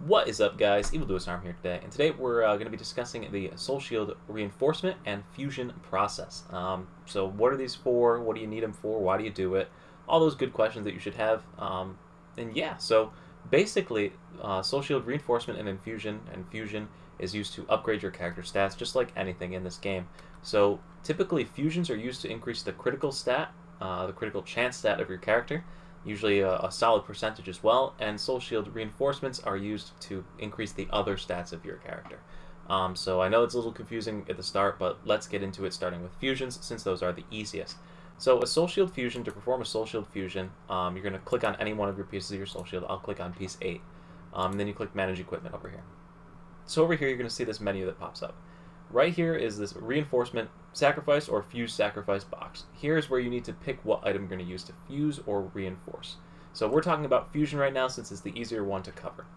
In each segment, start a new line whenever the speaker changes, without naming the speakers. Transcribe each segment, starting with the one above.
What is up, guys? Evildoers Arm here today, and today we're going to be discussing the Soul Shield reinforcement and fusion process. So what are these for? What do you need them for? Why do you do it? All those good questions that you should have. And yeah, so basically, Soul Shield reinforcement and fusion is used to upgrade your character stats, just like anything in this game. So typically, fusions are used to increase the critical stat, the critical chance stat of your character, usually a solid percentage as well, and Soul Shield reinforcements are used to increase the other stats of your character. So I know it's a little confusing at the start, but let's get into it, starting with fusions, since those are the easiest. So a Soul Shield fusion, to perform a Soul Shield fusion, you're going to click on any one of your pieces of your Soul Shield. I'll click on piece 8, and then you click Manage Equipment over here. So over here you're going to see this menu that pops up. Right here is this reinforcement sacrifice or fuse sacrifice box. Here's where you need to pick what item you're going to use to fuse or reinforce. So we're talking about fusion right now since it's the easier one to cover.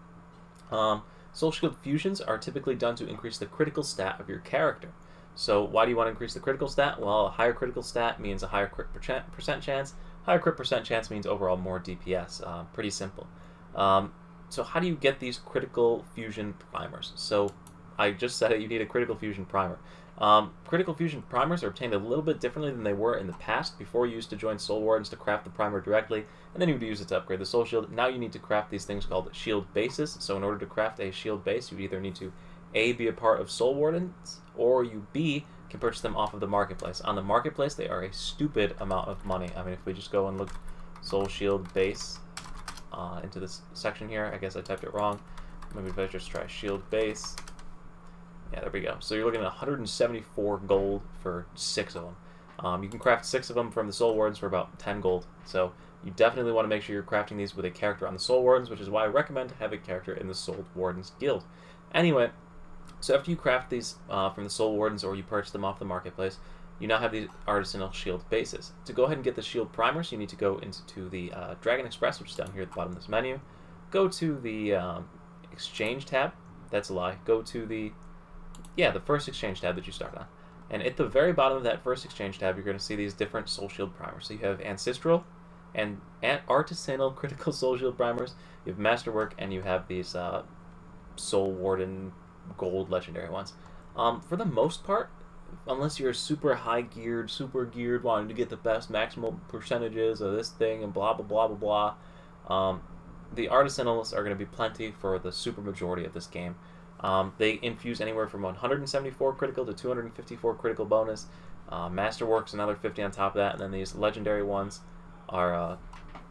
Soul Shield fusions are typically done to increase the critical stat of your character. So why do you want to increase the critical stat? Well, a higher critical stat means a higher crit percent chance. Higher crit percent chance means overall more DPS. Pretty simple. So how do you get these critical fusion primers? So I just said it, you need a critical fusion primer. Critical fusion primers are obtained a little bit differently than they were in the past. Before, you used to join Soul Wardens to craft the primer directly, and then you would use it to upgrade the Soul Shield. Now you need to craft these things called shield bases. So in order to craft a shield base, you either need to A, be a part of Soul Wardens, or you B, can purchase them off of the marketplace. On the marketplace, they are a stupid amount of money. I mean, if we just go and look Soul Shield base into this section here, I guess I typed it wrong. Maybe if I just try shield base. Yeah, there we go. So you're looking at 174 gold for 6 of them. You can craft 6 of them from the Soul Wardens for about 10 gold. So you definitely want to make sure you're crafting these with a character on the Soul Wardens, which is why I recommend to have a character in the Soul Wardens Guild. Anyway, so after you craft these from the Soul Wardens or you purchase them off the marketplace, you now have these artisanal shield bases. To go ahead and get the shield primers, you need to go into the Dragon Express, which is down here at the bottom of this menu. Go to the Exchange tab. That's a lie. Go to the first exchange tab that you start on. And at the very bottom of that first exchange tab, you're going to see these different Soul Shield primers. So you have Ancestral and Artisanal Critical Soul Shield primers, you have Masterwork, and you have these Soul Warden Gold Legendary ones. For the most part, unless you're super high-geared, super geared, wanting to get the best maximal percentages of this thing and blah, blah, blah, blah, blah, the Artisanals are going to be plenty for the super majority of this game. They infuse anywhere from 174 critical to 254 critical bonus. Masterwork's another 50 on top of that, and then these legendary ones are a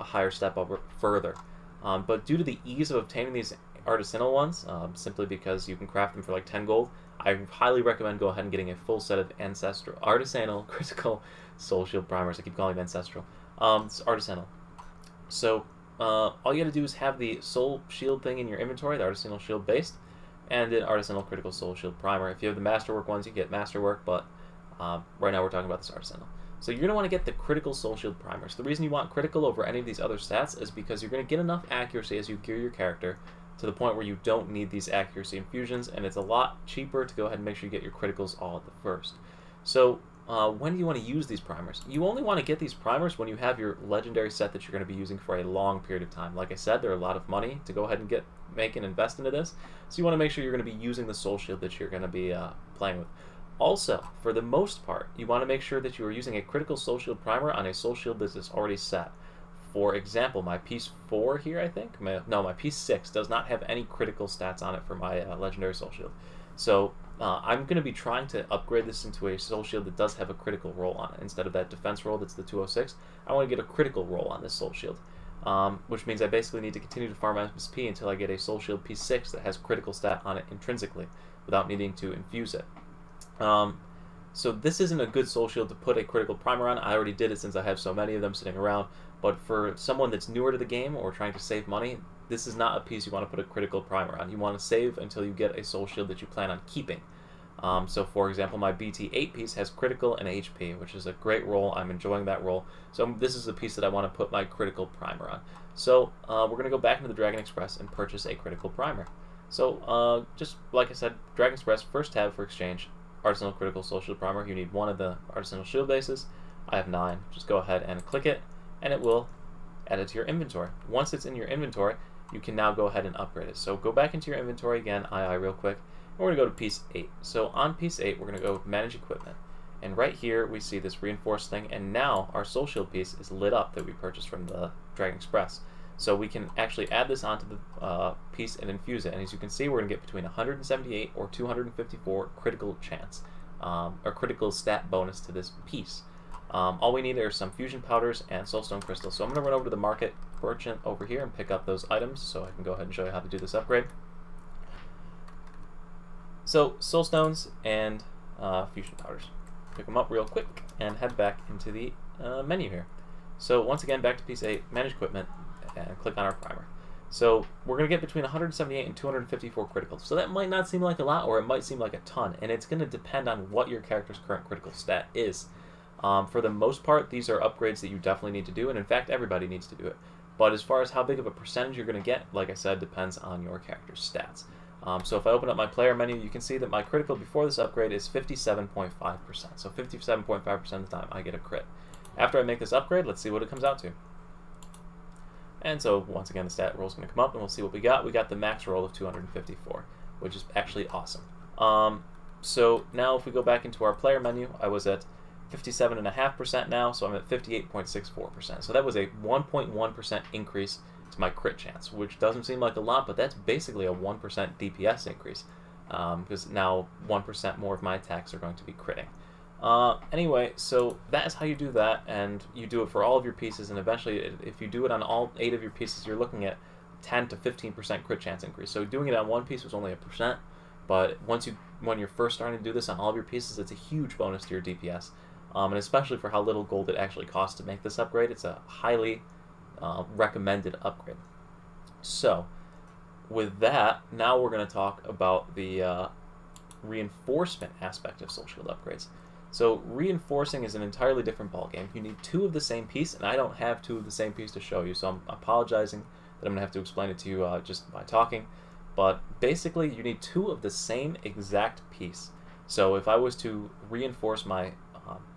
higher step up further. But due to the ease of obtaining these artisanal ones, simply because you can craft them for like 10 gold, I highly recommend go ahead and getting a full set of artisanal critical Soul Shield primers. I keep calling them ancestral. It's artisanal. So all you got to do is have the Soul Shield thing in your inventory, the artisanal shield based, and an Artisanal Critical Soul Shield Primer. If you have the Masterwork ones, you get Masterwork, but right now we're talking about this Artisanal. So you're going to want to get the Critical Soul Shield Primers. The reason you want Critical over any of these other stats is because you're going to get enough accuracy as you gear your character to the point where you don't need these accuracy infusions, and it's a lot cheaper to go ahead and make sure you get your Criticals all at the first. So when do you want to use these primers? You only want to get these primers when you have your legendary set that you're going to be using for a long period of time. Like I said, they're a lot of money to go ahead and make and invest into this, so you want to make sure you're going to be using the Soul Shield that you're going to be playing with. Also, for the most part, you want to make sure that you are using a critical Soul Shield primer on a Soul Shield that is already set. For example, my piece 4 here, I think, my piece 6 does not have any critical stats on it for my legendary Soul Shield. So I'm going to be trying to upgrade this into a Soul Shield that does have a critical roll on it. Instead of that defense roll that's the 206, I want to get a critical roll on this Soul Shield. Which means I basically need to continue to farm SP until I get a Soul Shield piece 6 that has critical stat on it intrinsically, without needing to infuse it. So this isn't a good Soul Shield to put a critical primer on. I already did it since I have so many of them sitting around, but for someone that's newer to the game or trying to save money, this is not a piece you want to put a critical primer on. You want to save until you get a Soul Shield that you plan on keeping. So for example, my BT8 piece has critical and HP, which is a great roll. I'm enjoying that roll. So this is a piece that I want to put my critical primer on. So we're going to go back into the Dragon Express and purchase a critical primer. So just like I said, Dragon Express, first tab for exchange, Artisanal Critical Soul Shield Primer. You need one of the Artisanal Shield bases. I have 9. Just go ahead and click it, and it will add it to your inventory. Once it's in your inventory, you can now go ahead and upgrade it. So go back into your inventory again, real quick, and we're going to go to piece 8. So on piece 8, we're going to go manage equipment. And right here, we see this reinforced thing, and now our soul shield piece is lit up that we purchased from the Dragon Express. So we can actually add this onto the piece and infuse it. And as you can see, we're going to get between 178 or 254 critical chance, or critical stat bonus to this piece. All we need are some fusion powders and soulstone crystals. So I'm going to run over to the market merchant over here and pick up those items so I can go ahead and show you how to do this upgrade. So soulstones and fusion powders. Pick them up real quick and head back into the menu here. So once again, back to piece 8, manage equipment, and click on our primer. So we're going to get between 178 and 254 criticals. So that might not seem like a lot, or it might seem like a ton, and it's going to depend on what your character's current critical stat is. For the most part, these are upgrades that you definitely need to do, and in fact, everybody needs to do it. But as far as how big of a percentage you're going to get, like I said, depends on your character's stats. So if I open up my player menu, you can see that my critical before this upgrade is 57.5%. So 57.5% of the time I get a crit. After I make this upgrade, let's see what it comes out to. And so once again, the stat roll is going to come up, and we'll see what we got. We got the max roll of 254, which is actually awesome. So now if we go back into our player menu, I was at 57.5% now, so I'm at 58.64%. So that was a 1.1% increase to my crit chance, which doesn't seem like a lot, but that's basically a 1% DPS increase, because now 1% more of my attacks are going to be critting. Anyway, so that is how you do that, and you do it for all of your pieces, and eventually, if you do it on all 8 of your pieces, you're looking at 10 to 15% crit chance increase. So doing it on one piece was only 1%, but when you're first starting to do this on all of your pieces, it's a huge bonus to your DPS, and especially for how little gold it actually costs to make this upgrade, it's a highly recommended upgrade. So with that, now we're going to talk about the reinforcement aspect of soul shield upgrades. So reinforcing is an entirely different ballgame. You need 2 of the same piece, and I don't have 2 of the same piece to show you, so I'm apologizing that I'm going to have to explain it to you just by talking. But basically, you need 2 of the same exact piece. So if I was to reinforce my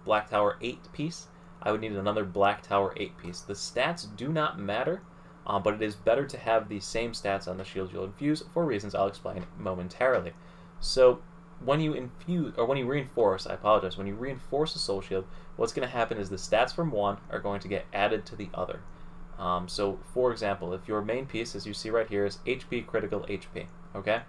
Black Tower 8 piece, I would need another Black Tower 8 piece. The stats do not matter, but it is better to have the same stats on the shield you'll infuse for reasons I'll explain momentarily. So when you infuse, or when you reinforce, when you reinforce a soul shield, what's going to happen is the stats from one are going to get added to the other. So for example, if your main piece, as you see right here, is HP, critical, HP, okay?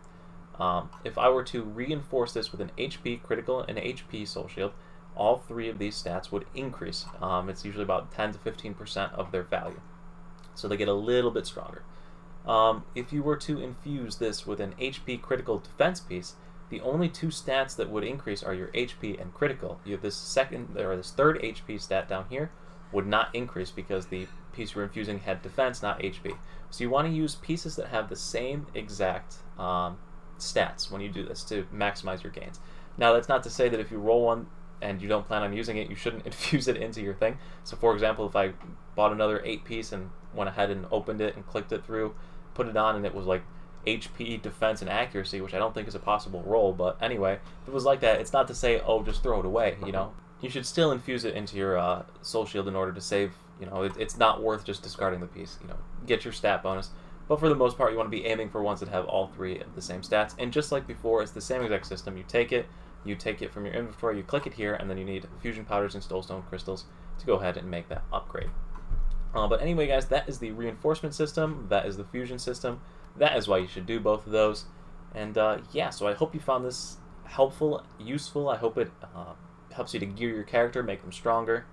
If I were to reinforce this with an HP, critical, and HP soul shield, all 3 of these stats would increase. It's usually about 10 to 15% of their value. So they get a little bit stronger. If you were to infuse this with an HP critical defense piece, the only 2 stats that would increase are your HP and critical. You have this third HP stat down here would not increase because the piece you're infusing had defense, not HP. So you want to use pieces that have the same exact stats when you do this to maximize your gains. Now that's not to say that if you roll one and you don't plan on using it, you shouldn't infuse it into your thing. So for example, if I bought another 8 piece and went ahead and opened it and clicked it through, put it on, and it was like HP, defense, and accuracy, which I don't think is a possible roll, but anyway, if it was like that, it's not to say, oh, just throw it away, you know? You should still infuse it into your soul shield in order to save, you know, it's not worth just discarding the piece, you know, get your stat bonus. But for the most part, you want to be aiming for ones that have all 3 of the same stats, and just like before, it's the same exact system. You take it from your inventory, you click it here, and then you need fusion powders and soulstone crystals to go ahead and make that upgrade. But anyway, guys, that is the reinforcement system, that is the fusion system. That is why you should do both of those. And yeah, so I hope you found this helpful, useful. I hope it helps you to gear your character, make them stronger,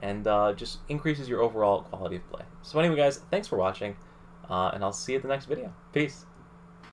and just increases your overall quality of play. So anyway, guys, thanks for watching, and I'll see you at the next video. Peace.